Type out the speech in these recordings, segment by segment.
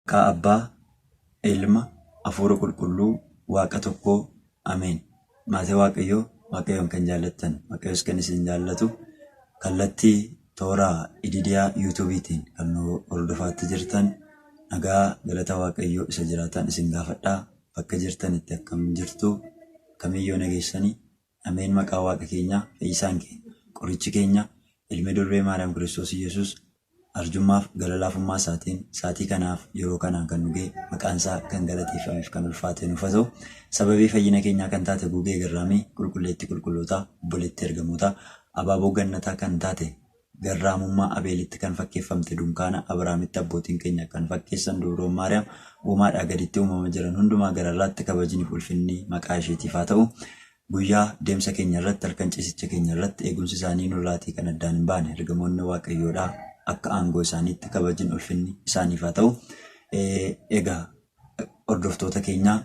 Maqaa Abbaa, Ilma, Hafuura Qulqulluu, Waaqa tokkoo, Ameen. Maatii Waaqayyoo, Waaqayyoon kan jaallattan, Waaqayyoos kan isin jaallatu, kallattii toora ididiyaa yuutuubiitiin kan nu hordofaatti jirtan, nagaa galata Waaqayyoo isa jiraatan isin gaafadhaa. Bakka jirtanitti akkam jirtu, kamiyyoo nageessanii, Ameen. Maqaa Waaqa keenyaa, Fayyisaan keenya, Qorichi keenya, Ilmi Durbee Maariyaam Kiristoos Yesuus arjummaaf galalaafummaa isaatiin saatii kanaaf yeroo kanaan kan nu ga'e maqaan isaa kan galateeffameef kan ulfaate nuuf haa ta'u. Sababii fayyina keenyaa kan taate Gugee Garraamii, qulqulleetti qulqullootaa, obboleetti ergamootaa, abaaboo gannataa kan taate garraamummaa Abeelitti kan fakkeeffamte dunkaana Abrahaamitti abbootiin keenya kan fakkeessan Dubroo Maariyaam uumaadhaa gaditti uumama jiran hundumaa gararraatti kabajniif ulfinni maqaa isheetiif haa ta'u. Guyyaa deemsa keenya irratti, halkan ciisicha keenya irratti eegumsi isaanii nurraatii kan addaan hin baane ergamoonni Waaqayyoodhaa akka aangoo isaaniitti kabajin ulfinni isaaniif haa ta'u. Egaa hordoftoota keenyaa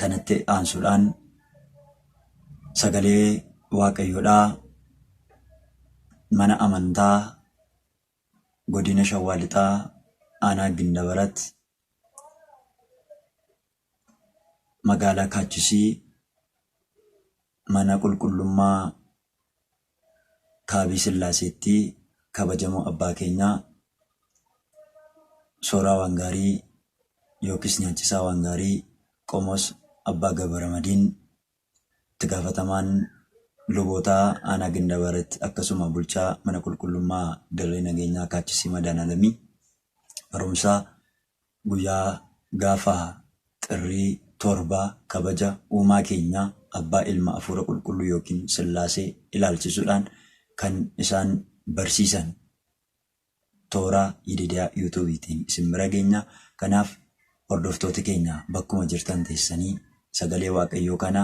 kanatti aansuudhaan sagalee Waaqayyoodhaa mana amantaa godina Shawaa Lixaa aanaa Gindabarat magaalaa Kaachisii mana qulqullummaa Kaabii Sillaaseetti kabajamoo abbaa keenyaa Sooraa Wangaarii yookiis Nyaachisaa Wangaarii Qomos Abbaa Gabaramadiin itti gaafatamaan lubootaa aanaa Gindabarat akkasuma bulchaa mana qulqullummaa Dirree Nageenyaa Kaachisii Madaanalamii barumsaa guyyaa gaafa xirrii torbaa kabaja uumaa keenyaa Abbaa, Ilma, Hafuura Qulqulluu yookiin Sillaasee ilaalchisuudhaan kan isaan barsiisan toora ididiyaa yuutuubiitiin isin bira geenya. Kanaaf hordoftoota keenya bakkuma jirtan teessanii sagalee Waaqayyoo kana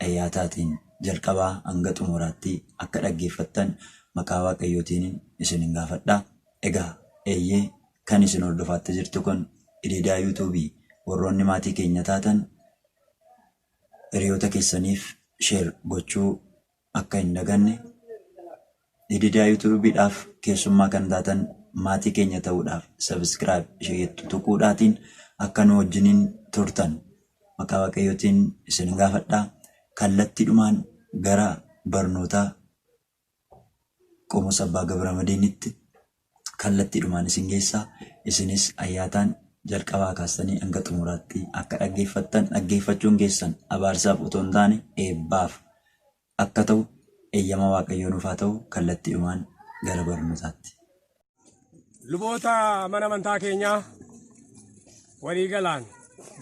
ayyaataatiin jalqabaa hanga xumuraatti akka dhaggeeffattan maqaa Waaqayyootiin isin gaafadhaa. Egaa eeyyee kan isin hordofaatti jirtu kun ididiyaa yuutuubii. Warroonni maatii keenya taatan hiriyoota keessaniif sheer gochuu akka hin daganne, ididiyaa yuutuubiidhaaf keessummaa kan taatan maatii keenya ta'uudhaaf sabiskiraayib ishee tuquudhaatiin akka nu wajjiniin turtan maqaa Waaqayyootiin isin gaafadhaa. Kallattiidhumaan gara barnootaa Qomos Abbaa Gabaramadiinitti kallattiidhumaan isin geessaa. Isinis ayyaataan jalqabaa kaastanii hanga xumuraatti akka dhaggeeffattan, dhaggeeffachuun keessan abaarsaaf otoo hin taane eebbaaf akka ta'u eeyyama Waaqayyoo nuuf haa ta'u. Kallattiidhumaan gara barnootaatti. Luboota mana amantaa keenyaa waliigalaan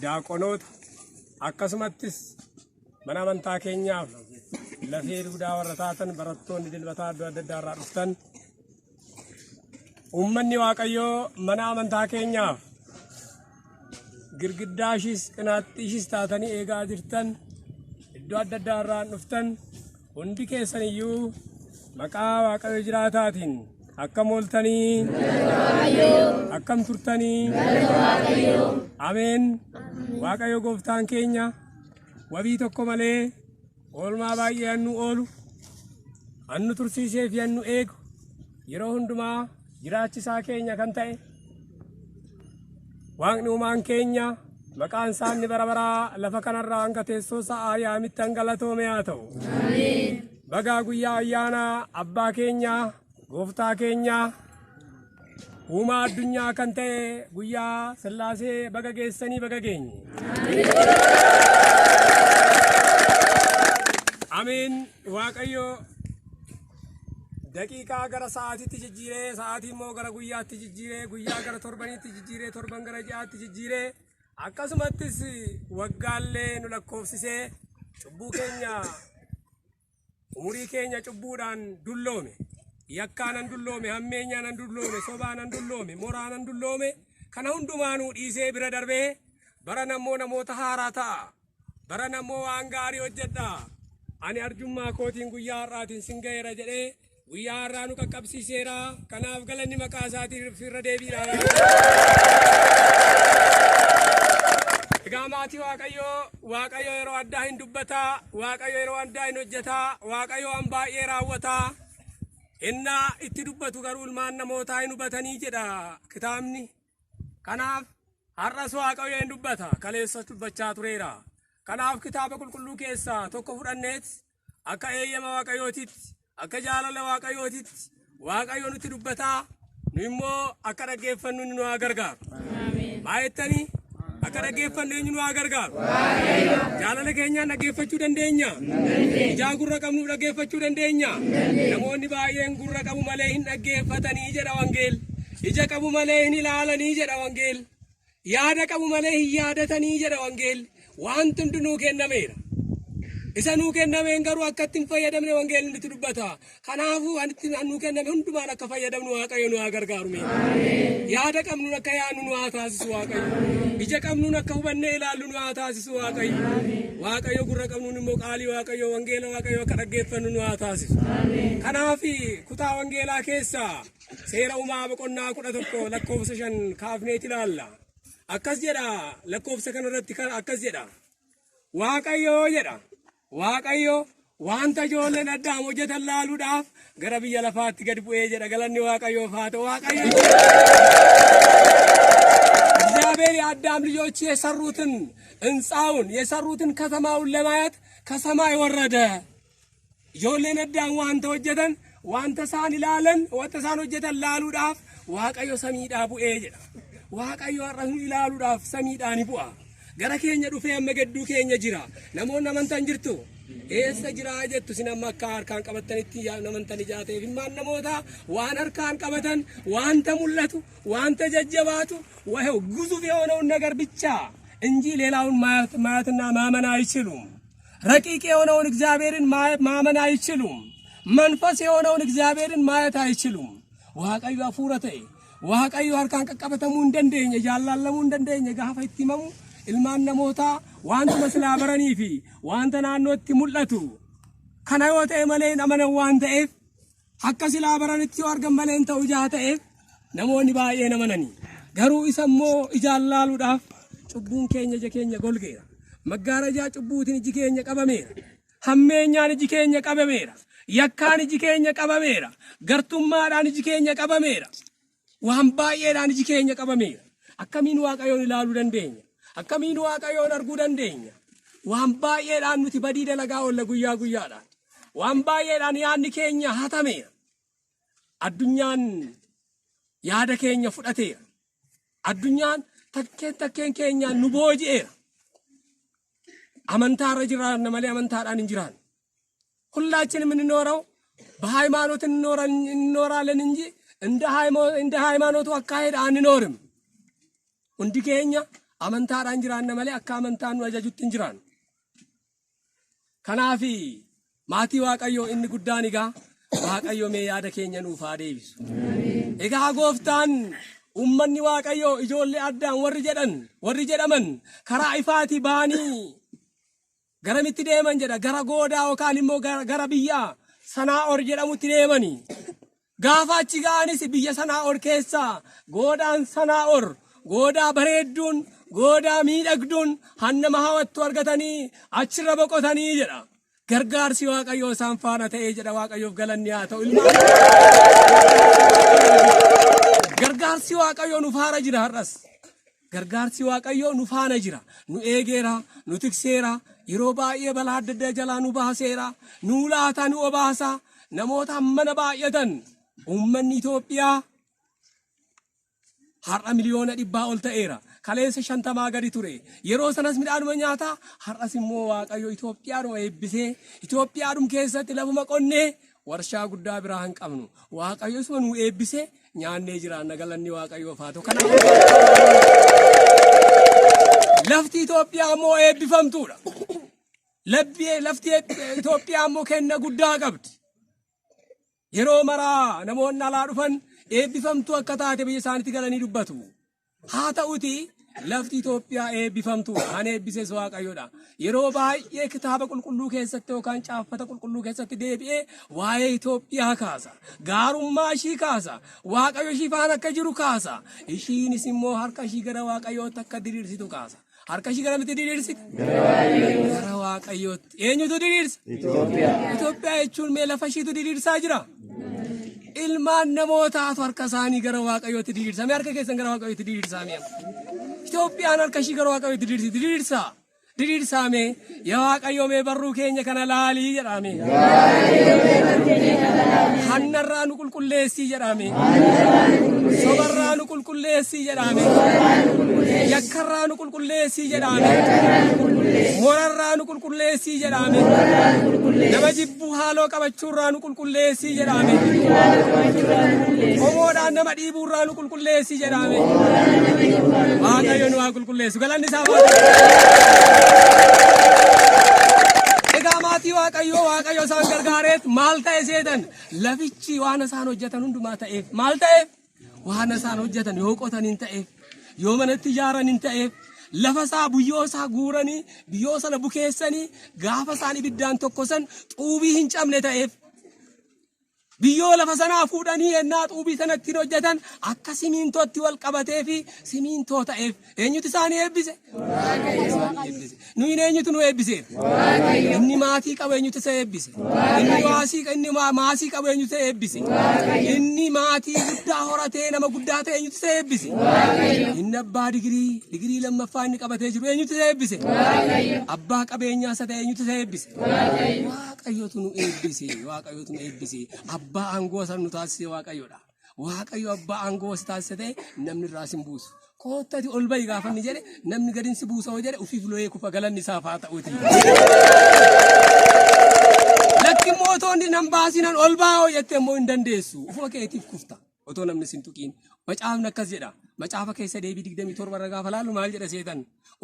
daaqonoota akkasumattis mana amantaa keenyaaf lafee duudaa warra taatan barattoonni dilbataa adda addaa dhuftan uummanni Waaqayyoo mana amantaa keenyaaf girgiddaashis qinaattiishis taatanii eegaa jirtan iddoo adda addaa irraa dhuftan hundi keessan iyyuu maqaa Waaqayyoo jiraataatiin akkam ooltanii akkam turtanii Ameen. Waaqayyo gooftaan keenya wabii tokko malee oolmaa baay'ee hannu oolu hannu tursiisee fi hannu eegu yeroo hundumaa jiraachisaa keenya kan ta'e Waaqni uumaan keenya maqaan isaa inni bara baraa lafa kanarraa hanga teessoo sa'aa yaamitti hangalatoome haa ta'u. Bagaa guyyaa ayyaana abbaa keenya gooftaa keenya uumaa addunyaa kan ta'e guyyaa Sillaasee baga geessanii baga geenye. Ameen. Waaqayyo daqiiqaa gara sa'aatiitti jijjiiree, sa'aatii immoo gara guyyaatti jijjiiree, guyyaa gara torbaniitti jijjiiree, torban gara ji'aatti jijjiiree, akkasumattis waggaallee nu lakkoofsisee cubbuu keenya umurii keenya cubbuudhaan dulloome, yakkaanan dulloome, hammeenyaanan dulloome, sobaanan dulloome, moraanan dulloome, kana hundumaa nuu dhiisee bira darbee bara nammoo namoota haaraa ta'a, bara nammoo waan gaarii hojjedha, ani arjummaa kootiin guyyaa har'aatiin sin ga'eera jedhee guyyaa har'aa nu qaqqabsiiseera. Kanaaf galanni maqaa isaatiif irra deebiidha. Egaa maatii Waaqayyo yeroo addaa hin dubbataa, Waaqayyo yeroo addaa hin hojjetaa, Waaqayyo waan baay'ee raawwataa. Innaa itti dubbatu garuu ilmaan namootaa hin hubatanii jedha kitaabni. Kanaaf har'as waaqayyoon dubbata kaleessa dubbachaa tureera. Kanaaf kitaaba qulqulluu keessaa tokko fudhanneet akka eeyyama waaqayyootitti akka jaalala waaqayyootitti waaqayyoon nutti dubbataa nu immoo akka dhaggeeffannu nu haa gargaaru. Baay'ettanii akka dhaggeeffannu eenyu nu haa gargaaru. Jaalala keenyaan dhaggeeffachuu dandeenya. Ijaa gurra qabnuuf dhaggeeffachuu dandeenya. Namoonni baay'een gurra qabu malee hin dhaggeeffatanii jedha wangeel. Ija qabu malee hin ilaalanii jedha wangeel. Yaada qabu malee hin yaadatanii jedha wangeel. Wanti hundinuu kennameera. Isa nuu kennameen garuu akkatti hin fayyadamne wangeelli nutti dubbata. Kanaafuu wanti nuu kenname hundumaan akka fayyadamnu waaqayyo nu haa gargaaru. Yaada qabnuun akka yaadnu nu haa taasisu waaqayyo. Ija qabnuun akka hubannee ilaallu nu haa taasisu waaqayyo. Waaqayyo gurra qabnuun immoo qaalii waaqayyo wangeela waaqayyo akka dhaggeeffannu nu haa taasisu. Kanaaf kutaa wangeelaa keessaa seera uumaa boqonnaa 11 lakkoofsa 5 kaafneet ilaalla. Akkas jedha lakkoofsa kanarratti akkas jedha. Waaqayyo jedha. Waaqayyo wanta ijoolleen Addaam hojjetan laaluudhaaf gara biyya lafaatti gad bu'ee jedha. Galanni waaqayyoof haa ta'u. Waaqayyo እግዚአብሔር የአዳም ልጆች የሰሩትን ሕንፃውን የሰሩትን ከተማውን ለማየት ከሰማይ ወረደ። ijoolleen Addaam wanta hojjetan wanta isaan ilaalan wanta isaan hojjetan laaluudhaaf waaqayyo samiidhaa bu'ee jedha. Waaqayyo har'a nu ilaaluudhaaf samiidhaa ni bu'a. Gara keenya dhufee amma gadduu keenya jira. Namoonni amantan jirtu eessa jira jettu sin amma akka harkaan qabatanitti amantan ijaateef immaan namoota waan harkaan qabatan wanta mul'atu wanta jajjabaatu ግዙፍ የሆነውን ነገር ብቻ እንጂ ሌላውን ማየትና ማመን አይችሉም። ረቂቅ የሆነውን እግዚአብሔርን ማመን አይችሉም። መንፈስ የሆነውን እግዚአብሔርን ማየት አይችሉም። waaqayyo hafuura ta'e waaqayyo harkaan qaqqabatamuu hin dandeenye jaallallamuu hin dandeenye gaafa itti himamu ilmaan namootaa wantuma silaa baranii fi wanta naannootti mul'atu kana yoo ta'e malee amanan waan ta'eef akka silaa baranitti yoo argan malee hin ta'u jaa ta'eef namoonni baay'een amananii garuu isa immoo ijaan laaluudhaaf cubbuun keenya ija keenya golgeera. Maggaarajaa cubbuutiin iji keenya qabameera. Hammeenyaan iji keenya qabameera. Yakkaan iji keenya qabameera. Gartummaadhaan iji keenya qabameera. Waan baay'eedhaan iji keenya qabameera. Akkamiin waaqayyoon ilaaluu dandeenya? Akkamiin waaqayyoon arguu dandeenya? Waan baay'eedhaan nuti badii dalagaa oolla guyyaa guyyaadhaan. Waan baay'eedhaan yaadni keenya hatameera. Addunyaan yaada keenya fudhateera. Addunyaan takkeen keenyaan nu booji'eera. amantaarra jiraanna malee amantaadhaan hin jiraanne. ሁላችንም የምንኖረው በሃይማኖት እንኖራለን እንጂ እንደ ሃይማኖቱ አካሄድ አንኖርም። ሁንዲ ኬኛ አመንታadhaan jiraanna malee akka amantaan nu ajajutti hin jiraanne. Kanaaf maatii waaqayyoo inni guddaan egaa waaqayyo mee yaada keenya nuuf haa deebisu. Egaa gooftaan ummanni waaqayyoo ijoollee Addaam warri jedhaman karaa ifaatii baanii garamitti deeman jedha gara goodaa yookaan immoo gara biyya Sanaa'or jedhamutti deemani. Gaafa achi ga'anis biyya Sanaa'or keessaa goodaan Sanaa'or goodaa bareedduun goodaa miidhagduun hannama hawwattu argatanii achirra boqotanii jedha. Gargaarsi waaqayyoo isaan faana ta'ee jedha. Waaqayyoof galanni haa ta'u. Gargaarsi waaqayyoo nu faana jira har'as. Gargaarsi waaqayyoo nu faana jira. Nu eegeera, nu tikseera. Yeroo baay'ee balaa adda addaa jalaa nu baaseera. Nu laata nu obaasa. Namoota hammana baay'atan uummanni Itoophiyaa har'a miliyoona 100 ol ta'eera. Kaleessa 50 gadi ture. Yeroo sanas midhaanuma nyaataa har'as immoo waaqayyo Itoophiyaadhuma eebbisee Itoophiyaadhum keessatti lafuma qonnee warshaa guddaa biraa hin qabnu. Waaqayyo isuma nu eebbisee nyaannee jiraanna. Galanni waaqayyoof haa ta'u. Kanaaf lafti Itoophiyaa immoo eebbifamtuudha. Lafti Itoophiyaa immoo kenna guddaa qabdi. Yeroo maraa namoonni alaa dhufan eebbifamtuu akka taate biyya isaaniitti galanii dubbatu. Haa ta'uti lafti Itoophiyaa eebbifamtuudha. Kan eebbises waaqayyoodha. Yeroo baay'ee kitaaba qulqulluu keessatti yookaan caaffata qulqulluu keessatti deebi'ee waa'ee Itoophiyaa kaasa. Gaarummaa ishii kaasa. Waaqayyo ishii faana akka jiru kaasa. Ishiinis immoo harka ishii gara waaqayyootti akka diriirsitu kaasa. Harka ishii garamitti diriirsiti? Gara waaqayyootti. Eenyutu diriirsa? Itoophiyaa jechuun mee lafa ishiitu diriirsaa jira? ilmaan namootaatu harka isaanii gara waaqayyootti diriirsame. Harka keessan gara waaqayyootti diriirsame. Itoophiyaan harka ishii gara waaqayyootti diriirsa. Diriirsame yaa waaqayyo mee barruu keenya kana laalii jedhame. Hannarraa nu qulqulleessii jedhame. Sobarraa nu qulqulleessii jedhame. Yakkarraa nu qulqulleessii jedhame. Morarraa nu qulqulleessii jedhame. Nama jibbuu haaloo qabachuurraa nu qulqulleessii jedhame. Qomoodhaan nama dhiibuurraa nu qulqulleessii jedhame. Waaqayyo nu haa qulqulleessu. Galanni isaa maatii waaqayyo isaan gargaareet maal ta'e seetan lafichi waan isaan hojjetan hundumaa ta'eef maal ta'eef waan isaan hojjetan yoo qotan hin ta'eef yoo manatti ijaaran hin ta'eef lafa isaa buyyoo isaa guuranii biyyoo sana bukeessanii gaafa isaan ibiddaan tokkosan xuubii hin cabne ta'eef biyyoo lafa sanaa fuudhanii ennaa xuubii sanatti hojjetan akka simintootti wal qabatee fi simintoo ta'eef eenyutu isaanii eebbise? Nuyi eenyutu nu eebbise? Inni maatii qabu eenyutu isa eebbise? Inni maasii qabu eenyutu isa eebbise? Inni maatii guddaa horatee nama guddaa ta'e eenyutu isa eebbise? Inni abbaa digirii lammaffaa inni qabatee jiru eenyutu isa eebbise? Abbaa qabeenyaa isa ta'e eenyutu isa eebbise? Waaqayyotu nu eebbise. Waaqayyotu nu eebbise. Abbaa aangoo san nu taasise waaqayyoodha. Waaqayyo abbaa aangoo si taasise ta'e namni irraa sin buusu. Koottati ol bahi gaafa inni jedhe namni gadi si buusa hoo jedhe ufiif lo'ee kufa galanni isaaf haa ta'uuti. Lakki mootoonni nan baasinan ol baa'oo jettee immoo hin dandeessu. Ufuma keetiif kufta otoo namni sin tuqiin. Macaafni akkas jedha. Macaafa keessa deebii 27 irra gaafa laalu maal jedha seetan?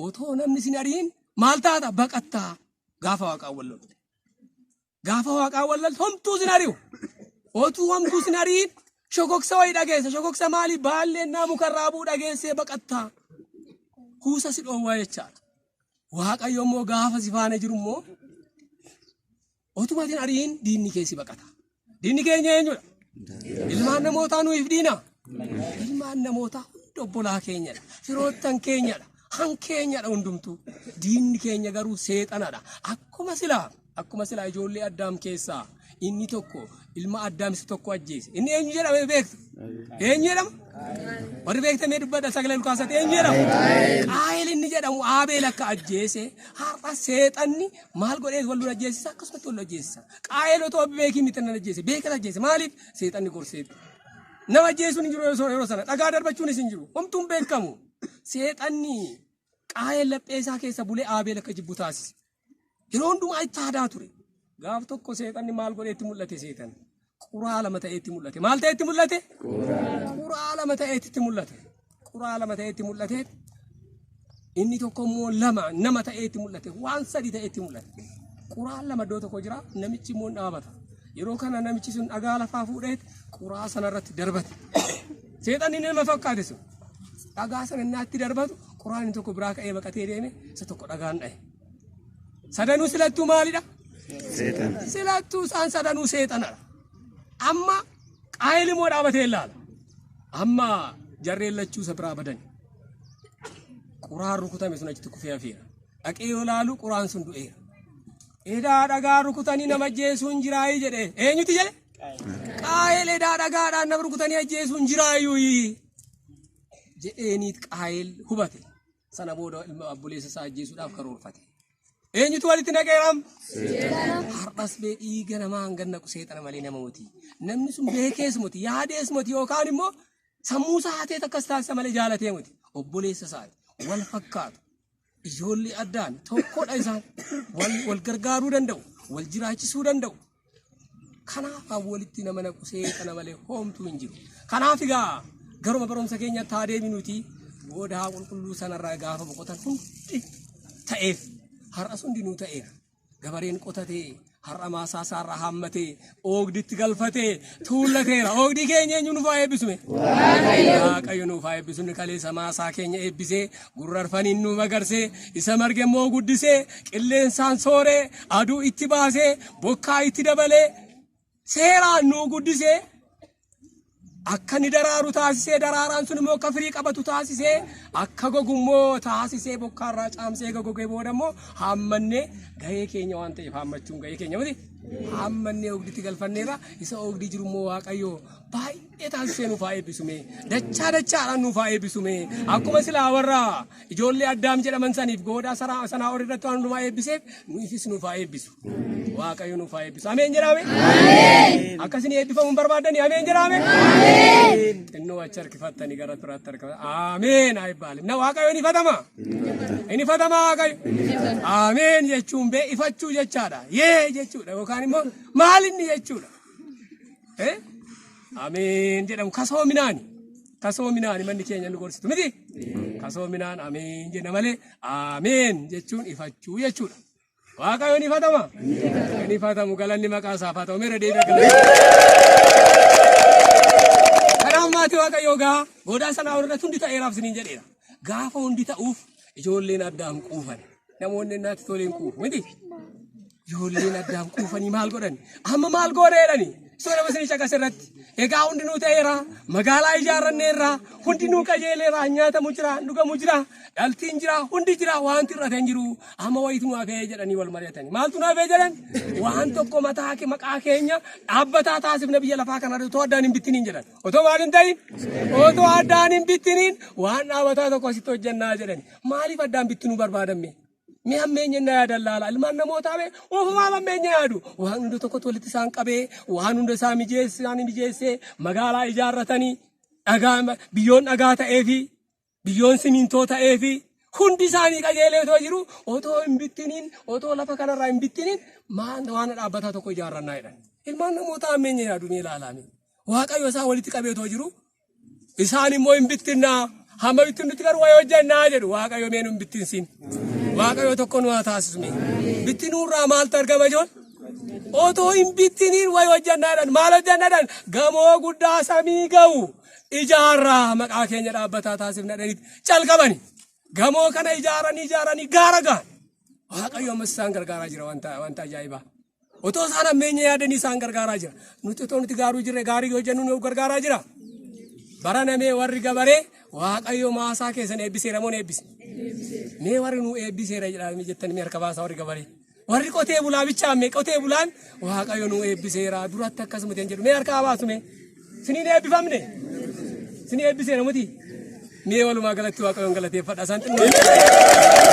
Otoo namni sin ariin maal taata baqattaa gaafa waaqaan wal lolte. Gaafa waaqaan wal lolte homtuu sin ari'u. Otuu homtuu sin ariin shokoksa wayii dhageessa. Shokoksa maali? Baalleen naa mukarraa buu dhageessee baqattaa. Kuusa si dhoowwaa jechaadha. Waaqayyo immoo gaafa si faana jiru immoo otumatiin ariin diinni keessi baqata. Diinni keenya eenyudha? Ilmaan namootaa nuyiif diina. Ilmaan namootaa hundi obbolaa keenyadha. Firoottan keenyadha. Hankeenyadha hundumtuu. Diinni keenya garuu seexanadha. Akkuma silaa ijoollee Addaam keessaa inni tokko ilma Addaam isa tokko ajjeese. Inni eenyu jedhama beektu? Eenyu jedhama? Warri beektamee dubbadha sagalee Lukaasatti eenyu jedhama? Qaayil inni jedhamu Aabeel akka ajjeese har'a seexanni maal godhee wal ajjeesisa akkasumatti wal ajjeesisa. Qaayil otoo beekii miti nan ajjeese beekan ajjeese maaliif seexanni gorseetti. Nama ajjeesuun hin jiru yeroo sana dhagaa darbachuunis hin jiru homtuun beekamu. Seexanni Qaayil laphee isaa keessa bulee Aabeel akka jibbu taasise. Yeroo hundumaa itti aadaa ture. Gaaf tokko seexanni maal godheetti mul'ate seexan. Quraa lama ta'eetti mul'ate. Maal ta'eetti mul'ate? Quraa lama ta'eetti mul'ate. Quraa lama ta'eetti mul'ate. Inni tokko immoo nama ta'eetti mul'ate. Waan sadii ta'eetti mul'ate. Quraa lama iddoo tokko jira. Namichi immoo dhaabata. Yeroo kana namichi sun dhagaa lafaa fuudhee quraa sanarratti darbate. Seexanni nama fakkaate sun. Dhagaa sana naatti darbatu quraan inni tokko biraa ka'ee baqatee deeme isa tokko dhagaan dha'e. Sadanuu silattuu maalidha? Seexan. Silattuu isaan sadanuu seexanadha. Amma Qaayil immoo dhaabatee ilaala. Amma jarreen lachuu isa biraa badani. Quraan rukutame sun achitti kufee hafeera. Dhaqee yoo laalu quraan sun du'eera. Edaa dhagaa rukutanii nama ajjeesuun jiraayii jedhe. Eenyuti jedhe? Qaayil edaa dhagaadhaan nama rukutanii ajjeesuun jiraayyuu jedheeniit Qaayil hubate. Sana booda ilma obboleessa isaa ajjeesuudhaaf karoorfate. Eenyutu walitti naqeeram? Har'as bee dhiiga namaa hangan naqu seexana malee nama moti. Namni sun beekees moti yaadees moti yookaan immoo sammuu isaa hatee akkas taasisa malee jaalatee moti. Obboleessa isaati wal fakkaatu. Ijoollee addaan tokkodha isaan wal gargaaruu danda'u wal jiraachisuu danda'u. Kanaaf walitti nama naqu seexana malee homtuu hin jiru. Kanaaf egaa garuma barumsa keenyatti haa deebinuuti booda qulqulluu sanarraa gaafa boqotan hundi ta'eef. Har'a sun dinuu ta'eera. Gabareen qotatee har'a maasaa isaarraa haammatee oogditti galfatee tuullateera. Oogdii keenya eenyu nuuf haa eebbisume? Waaqayyo nuuf haa eebbisume kaleessa maasaa keenya eebbisee gurrarfaniin nuuf agarsee isa marge immoo guddisee qilleensaan sooree aduu itti baasee bokkaa itti dabalee seeraan nuu guddisee akka ni daraaru taasisee daraaraan sun immoo akka firii qabatu taasisee akka gogummoo taasisee bokkaarraa caamsee gogogee booda immoo haammannee gahee keenya waan ta'eef haammachuun gahee keenya miti. Ammanne ogditti galfanneera isa ogdii jiru immoo Waaqayyo baay'ee taasisee nuuf haa eebbisume dachaadhaan nuuf haa eebbisume akkuma silaa warra ijoollee Addaam jedhaman saniif goodaa sanaa ol irratti waan hundumaa eebbiseef nuufis nuuf haa eebbisu Waaqayyo nuuf haa eebbisu ameen jedhame akkasin eebbifamuun barbaadani ameen jedhame innoo achi harkifattanii gara turaatti harkifatan ameen haa eebbaale na Waaqayyo ni fatama Waaqayyo ameen jechuun bee ifachuu jechaadha yee jechuudha yookaan immoo maalinni jechuudha ameen jedhamu kasoominaani manni keenya nu gorsitu miti kasoominaan ameen jenna malee ameen jechuun ifachuu jechuudha Waaqayyo ni fatamu galanni maqaa isaa haa ta'u meera deebi'a galanni kanaaf maatii Waaqayyoo gaa goodaa sanaa irratti hundi ta'eeraaf isiniin jedheera gaafa hundi ta'uuf ijoolleen Addaam quufan namoonni innaatti toleen quufu miti ijoolleen Addaam quufanii maal godhan amma maal godheedhani Sura basini caqas irratti egaa hundi nu ta'eera magaalaa ijaarranneerra hundi nu qajeeleera nyaatamu jira dhugamu jira dhaltiin jira hundi jira wanti irratti hin jiru amma wayitu nu hafee jedhanii wal mari'atanii maaltu nu hafee jedhan waan tokko mataa kee maqaa keenya dhaabbataa taasifna biyya lafaa kana otoo addaan hin bittiniin jedhan otoo maal hin ta'in otoo addaan hin bittiniin waan dhaabbataa tokko asitti hojjannaa jedhani maaliif addaan bittinuu barbaadamme mi ammeenye na yaadallala ilmaan namoota be ofumaa ammeenye yaadu waan hunda tokko tolitti isaan qabee waan hunda isaa mijeessee magaalaa ijaarratanii dhagaa biyyoon dhagaa ta'ee fi biyyoon simintoo ta'ee fi hundi isaanii qajeelee otoo jiru otoo hin bittiniin otoo lafa kanarraa hin bittiniin waan dhaabbataa tokko ijaarrannaa jedhan ilmaan namoota ammeenye yaadu ni ilaalame Waaqayyo isaa walitti qabee otoo jiru isaan immoo hin bittinnaa hamma bittinnutti garuu wayii hojjannaa jedhu Waaqayyo meenuu hin bittinsiin Waaqayyo tokko nu haa taasisne bittinuurraa maaltu argama joon otoo hin bittiniin wayii hojjannaadhaan maal hojjannaadhaan gamoo guddaa samii ga'u ijaarraa maqaa keenya dhaabbataa taasifnadhanitti calqabani gamoo kana ijaaranii gaara ga'an Waaqayyo ammas isaan gargaaraa jira wanta ajaa'ibaa otoo isaan ammeenye yaadanii isaan gargaaraa jira nuti otoo nuti gaaruu jirre gaarii hojjannu nu gargaaraa jira baranamee warri gabaree Waaqayyo maasaa keessan eebbiseera moo eebbise mee warri nu eebbiseera jedhanii jettanii mee harka baasaa warri gabaree warri qotee bulaa bicha mee qotee bulaan Waaqayyo nu eebbiseera duratti akkasuma ta'en jedhu mee harka baasume siniin eebbifamne siniin eebbiseera muti mee walumaa galatti Waaqayyoon galateeffadha isaan xinnoo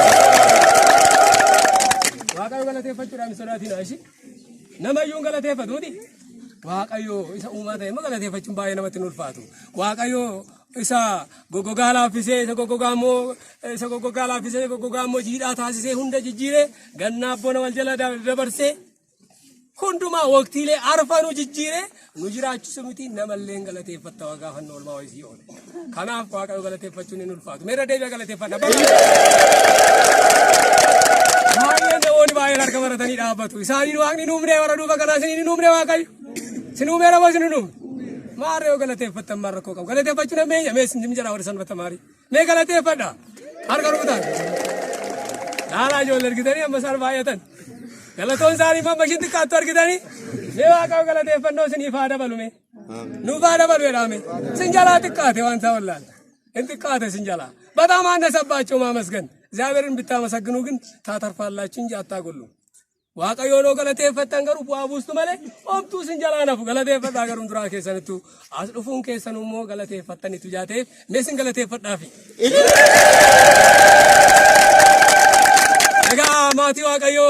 Waaqayyo galateeffachuudhaan hin sodaatinaa ishi namayyuun galateeffatu muti Waaqayyo isa uumaa ta'e immoo galateeffachuun baay'ee namatti hin ulfaatu Waaqayyo isa gogogaa laaffisee isa gogogaa immoo jiidhaa taasisee hunda jijjiiree gannaa bona wal jala dabarsee hundumaa waqtiilee arfanu jijjiiree nu jiraachisu miti namallee galateeffatta waa gaafanna olmaa wayisii oole kanaaf Waaqayyo galateeffachuun hin ulfaatu meera deebi'a galateeffadha baay'ee namoonni baay'een harka maratanii dhaabbatu isaaniin waaqni nuumnee warra dhuunfa kanaa isiniin nuumnee Waaqayyo sinumee ramoo sinunum maaree galateeffatan marrakkoo qabu galateeffachuu nameenya mee sinjim jara warri sanbata maarii mee galateeffadha harka rukutaan laalaa ijoollee argitanii amma isaan baay'atan galatoon isaanii amma ishin xiqqaattu argitanii mee Waaqayyo galateeffannoo isiniif haa dabalume nuuf haa dabalu jedhame sinjalaa xiqqaate waan isaa wallaal hin xiqqaate sinjalaa በጣም አነሰባቸው ማመስገን እግዚአብሔርን ብታመሰግኑ ግን ታተርፋላችሁ እንጂ አታጎሉ Waaqayyo no galateeffatan garuu bu'aa buustu malee omtuu sin jalaa nafu galateeffadhaa garuu duraa keessanittu as dhufuun keessan immoo galateeffattanitu jaateef mee sin galateeffadhaafi. Egaa maatii Waaqayyo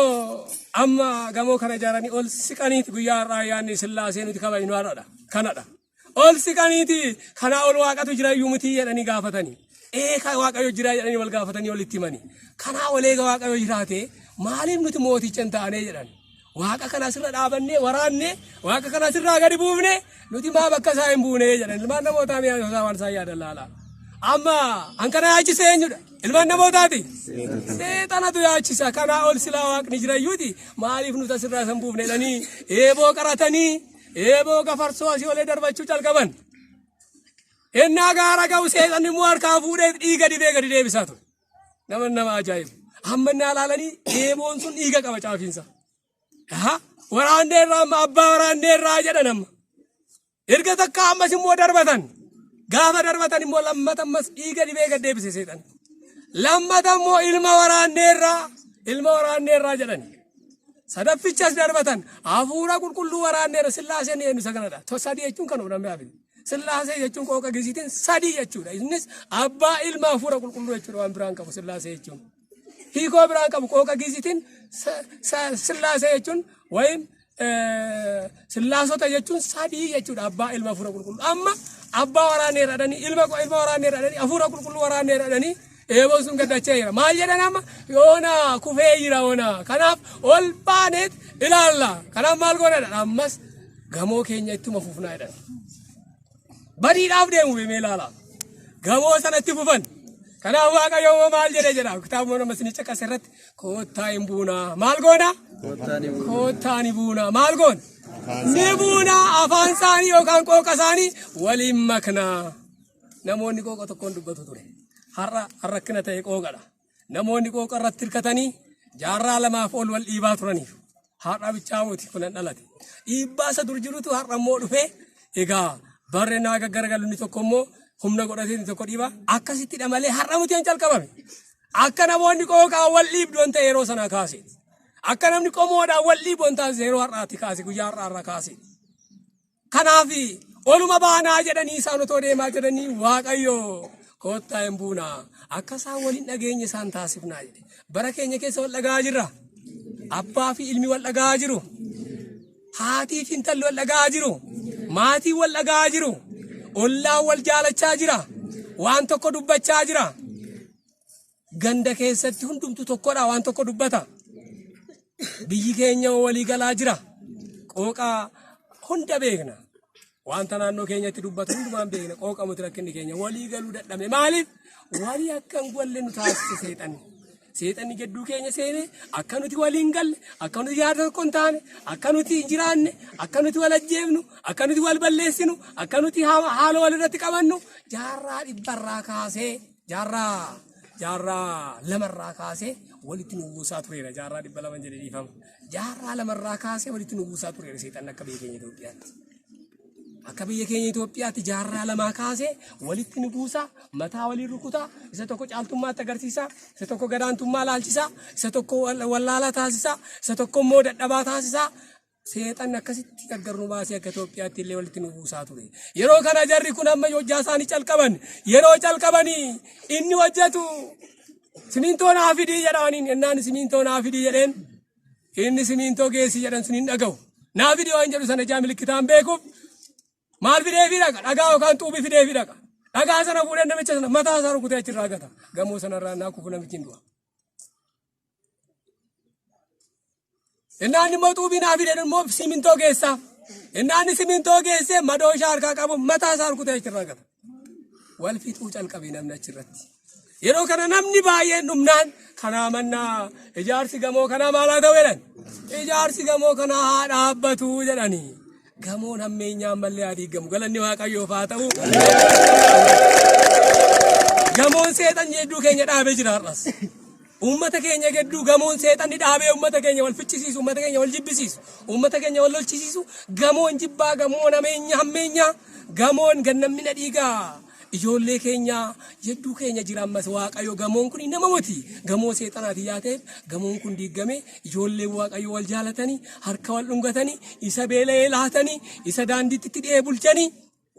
amma gamoo kana ijaaranii ol siqaniiti guyyaa har'aa yaanni Sillaasee nuti kabajnu har'aadha kanadha. Ol siqaniiti kana ol Waaqatu jira iyyuu miti jedhanii gaafatanii Waaqayyo jira jedhanii wal gaafatanii olitti himanii kana olee Waaqayyo jiraate maaliif nuti mooticha hin taane jedhan Waaqa kana sirra dhaabannee waraannee Waaqa kana sirraa gadi buufne nuti maa bakka isaa hin buune jedhan ilmaan namootaa mi'a isaa waan isaa yaadan laala amma hankana yaachise eenyudha ilmaan namootaati seexanatu yaachisa kana ol silaa Waaqni jirayyuuti maaliif nuti sirraa san buufne jedhanii eeboo qaratanii eeboo gafarsoo asii olee darbachuu calqaban ennaa gaara ga'u seexanni immoo harkaa fuudhee dhiiga dibee gadi deebisaa ture nama ajaa'ibu amma naalaalanii eeboon sun dhiiga qaba caafiinsa waraanneerraa amma abbaa waraanneerraa jedhan amma erga takka ammas immoo darbatan gaafa darbatan immoo lammata ammas dhiiga dibee gad deebise seexan lammata immoo ilma waraanneerraa jedhan sadaffichas darbatan hafuura qulqulluu waraanneera sillaaseen eenyu saganadha sadii jechuun kan oolame hafi sillaasee jechuun qooqa gisiitiin sadii jechuudha innis abbaa ilma hafuura qulqulluu jechuudha waan biraan qabu sillaasee jechuun hiikoo biraan qabu qooqa gisiitiin sillaasee jechuun wayim sillaasota jechuun sadii jechuudha abbaa ilma hafuura qulqulluu amma abbaa waraanneera dhanii ilma waraanneera dhanii hafuura qulqulluu waraanneera dhanii eeboo sun gaddachaa jira maal jedhan amma yoona kufee jira yoona kanaaf ol baaneet ilaalla kanaaf maal godhadha ammas gamoo keenya ittuma fufnaa jedhan badiidhaaf deemu beemee ilaala gamoo sanatti fufan kanaaf waaqayyoo maal jedhe jedha kitaabuma nama sinicha qase irratti koottaa hin buunaa maal goona koottaa ni buunaa maal goona ni buunaa afaan isaanii yookaan qooqa isaanii waliin maknaa namoonni qooqa tokkoon dubbatu ture har'a akkana ta'e qooqadha namoonni qooqa irratti hirkatanii jaarraa lamaaf ol wal dhiibaa turaniif har'a bichaamuuti kunan dhalate dhiibbaa isa dur jirutu har'a immoo dhufee egaa barree naa gaggaragallu inni tokko immoo humna godhatee inni tokko dhiibaa akkasittidha malee har'a muteen calqabame akka namoonni qooqaa wal dhiibdu wanta yeroo sanaa kaase akka namni qomoodhaan wal dhiibu wanta yeroo har'aatti kaase guyyaa har'aa kaase kanaaf oluma baanaa jedhanii isaan otoo deemaa jedhanii waaqayyoo koottaa hin buunaa akka isaan waliin dhageenya isaan taasifnaa jedhe bara keenya keessa wal dhagaa jirra abbaa fi ilmi wal dhagaa jiru haatii fi intalli wal dhagaa jiru maatii wal dhagaa jiru ollaan wal jaalachaa jira waan tokko dubbachaa jira ganda keessatti hundumtu tokkodha waan tokko dubbata biyyi keenya walii galaa jira qooqaa hunda beekna wanta naannoo keenyatti dubbatu hundumaan beekna qooqa muti rakkinni keenya walii galuu dadhabne maaliif walii akkan golle nu taasise seexanni gidduu keenya seene akka nuti waliin galle akka nuti yaada tokko hin taane akka nuti hin jiraanne akka nuti wal ajjeefnu akka nuti wal balleessinu akka nuti haala walirratti qabannu jaarraa dhibbarraa kaasee jaarraa lamarraa kaasee walitti nu buusaa tureera jaarraa dhibba lama jedhee dhiifama jaarraa lamarraa kaasee walitti nu buusaa tureera seexanni akka biyya keenya Itoophiyaatti. Akka biyya keenya Itoophiyaatti jaarraa lamaa kaasee walitti nu buusaa mataa waliin rukutaa isa tokko caaltummaatti agarsiisaa isa tokko gadaantummaa laalchisaa isa tokko wallaalaa taasisaa isa tokko immoo dadhabaa taasisaa seexanni akkasitti gargar nu baasee akka Itoophiyaatti illee walitti nu buusaa ture yeroo kana jarri kun amma hojjaa isaanii calqaban yeroo calqabanii inni hojjetu simintoo naa fidii jedhaniin ennaan simintoo naa fidii jedheen inni simintoo geessi jedhan sun hin dhaga'u naa fidii waan jedhu sana jaamilkitaan beekuuf maal fidee fi dhaqa dhagaa yookaan xuubii fidee fi dhaqa dhagaa sana fuudhee namicha sana mataa isaa rukutee achirraa gata gamoo sanarraa naa kufu namichi hin du'a. Innaan immoo xuubii naa fidee immoo simintoo geessaa innaan simintoo geessee madoo isaa harkaa qabu mataa isaa rukutee achirraa gata wal fixuu calqabee namni achirratti. Yeroo kana namni baay'een dhumnaan kanaa mannaa ijaarsi gamoo kanaa maalaa ta'u jedhan ijaarsi gamoo kanaa haa dhaabbatu jedhanii. Gamoon hammeenyaan mallee haa diigamu galanni waaqayyoof haa ta'u gamoon seexan jedduu keenya dhaabee jira har'as ummata keenya gidduu gamoon seexanni dhaabee ummata keenya wal fichisiisu ummata keenya wal jibbisiisu ummata keenya wal lolchisiisu gamoon jibbaa gamoon hammeenyaa gamoon gannammina dhiigaa ijoollee keenya jedduu keenya jira ammas waaqayyo gamoon kun nama moti gamoo seexanaati yaa ta'eef gamoon kun diigame ijoollee waaqayyo wal jaalatanii harka wal dhungatanii isa beela'ee laatanii isa daandiitti dhiyee bulchanii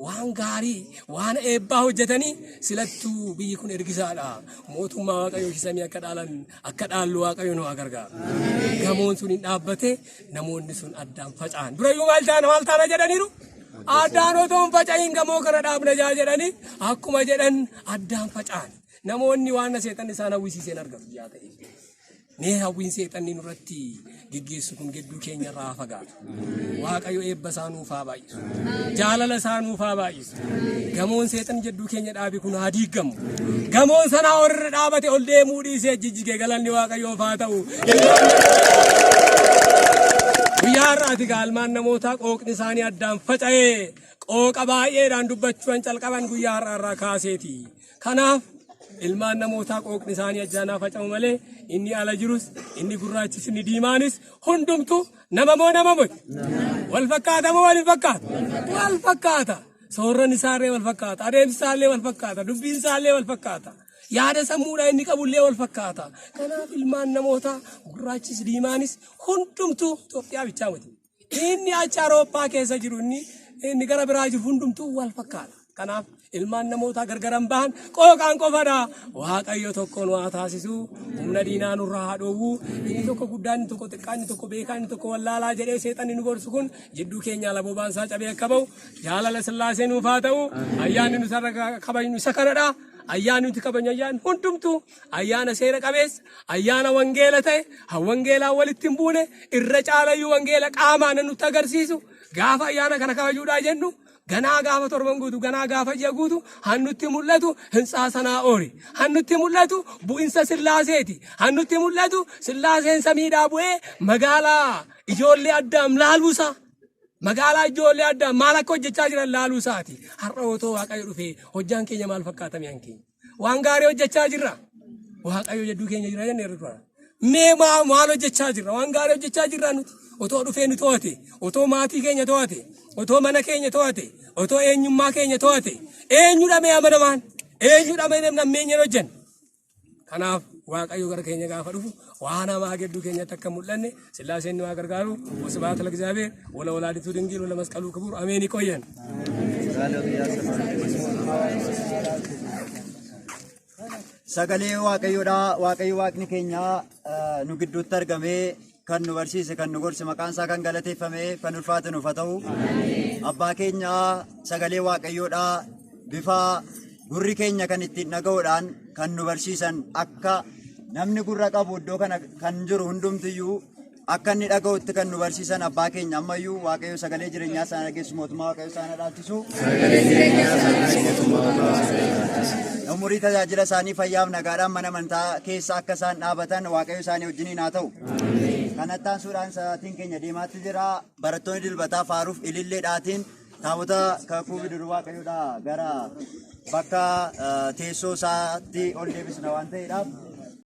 waan gaarii waan eebbaa hojjetanii silattuu biyyi kun ergisaadha mootummaa waaqayyo samii akka dhaallu waaqayyo nu gargaara gamoon sun hin dhaabbate namoonni sun addaan faca'an durayyuu maal taana jedhaniiru. Addaan otoo faca'in gamoo kana dhaabna jedhanii akkuma jedhan addaan faca'an namoonni waan seexan isaan hawwisiiseen argatu yaa ta'e mee hawwiin seexanni nurratti geggeessu kun gidduu keenya irraa fagaatu waaqayyo eebba isaa nuuf haa baay'isu jaalala isaa nuuf haa baay'isu gamoon seexan gidduu keenya dhaabe kun haa diigamu gamoon sanaa warra dhaabate ol deemuu dhiisee jijjigee galanni waaqayyoof haa ta'u. Guyyaa har'aati gaalmaan namootaa qooqni isaanii addaan faca'ee qooqa baay'eedhaan dubbachuun calqaban guyyaa har'aa kaaseeti. Kanaaf ilmaan namootaa qooqni isaanii ajjaanaa faca'u malee inni ala jirus inni gurraachis inni diimaanis hundumtu nama moo nama moti wal fakkaata moo wal hin fakkaatu wal fakkaata soorran isaallee wal fakkaata adeemsi isaallee wal fakkaata dubbiin isaallee wal fakkaata yaada sammuudhaan inni qabullee wal fakkaata. Kanaaf ilmaan namoota gurraachis diimaanis hundumtuu Itoophiyaa bichaa miti. Inni achi Awurooppaa keessa jiru inni gara biraa jiru hundumtuu wal fakkaata. Kanaaf ilmaan namoota gargaran bahan qooqaan qofadha. Waaqayyo tokkoon waa taasisu humna diinaa nurraa haa dhoowwu. Inni tokko guddaan inni tokko xiqqaan inni tokko beekaan inni tokko wallaalaa jedhee seexanni nu gorsu kun jidduu keenya laboobaan isaa cabee akka ba'u jaalala Sillaasee nuuf haa ta'u. Ayyaanni nu sarara kabajnu isa kanadha. Ayyaanni nuti kabajnu ayyaanni hundumtuu ayyaana seera qabeessa ayyaana wangeela ta'e wangeelaan walitti hin buune irra caalayyuu wangeela qaamaan nutti agarsiisu gaafa ayyaana kana kabajuudhaa jennu. Ganaa gaafa torban guutu ganaa gaafa ji'a guutu hannutti mul'atu hintsaa sanaa oori hannutti mul'atu bu'insa Sillaaseeti hannutti mul'atu Sillaaseen samiidhaa bu'ee magaalaa ijoollee Addaam laaluusaa magaalaa ijoollee Addaam maal akka hojjechaa jiran laaluusaati. Har'a otoo Waaqayyo dhufee hojjaan keenya maal fakkaata mi'aan keenya waan gaarii hojjechaa jirra. Waaqayyo jidduu keenya jira jennee irra mee maal hojjechaa jirra waan gaarii hojjechaa jirra nuti. Otoo dhufee nu to'ate otoo maatii keenya to'ate otoo mana keenya to'ate otoo eenyummaa keenya to'ate eenyu dhamee amanamaan eenyu dhamee nammeenyaan hojjenna. Kanaaf Waaqayyo gara keenya gaafa dhufu waan hamaa gidduu keenyatti akka mul'anne Sillaaseen nu haa gargaaru. Wasbaata ለእግዚአብሔር ወለወላዲቱ ድንግል ወለመስቀሉ ክቡር አሜን። ይቆየን። Sagalee Waaqayyoodha. Waaqayyo Waaqni keenya nu gidduutti argamee kan nu barsiise kan nu gorse maqaan isaa kan galateeffame kan ulfaate nuuf haa ta'u. Abbaa keenya sagalee Waaqayyoodha bifa gurri keenya kan ittiin dhaga'uudhaan kan nu barsiisan akka namni gurra qabu iddoo kana kan jiru hundumtiyyuu akka inni dhaga'utti kan nu barsiisan abbaa keenya ammayyuu Waaqayyo sagalee jireenyaa sana dhageessu mootummaa Waaqayyo sana dhaalchisu. Umurii tajaajila isaanii fayyaaf nagaadhaan mana amantaa keessa akka isaan dhaabatan Waaqayyo isaanii wajjiniin haa ta'u. Kanattaan suuraan sa'aatiin keenya deemaatti jira. Barattoonni dilbataa faaruuf ililleedhaatiin taabota kakuu bidiruu Waaqayyoodhaa gara bakka teessoo isaatti ol deebisna waan ta'eedhaaf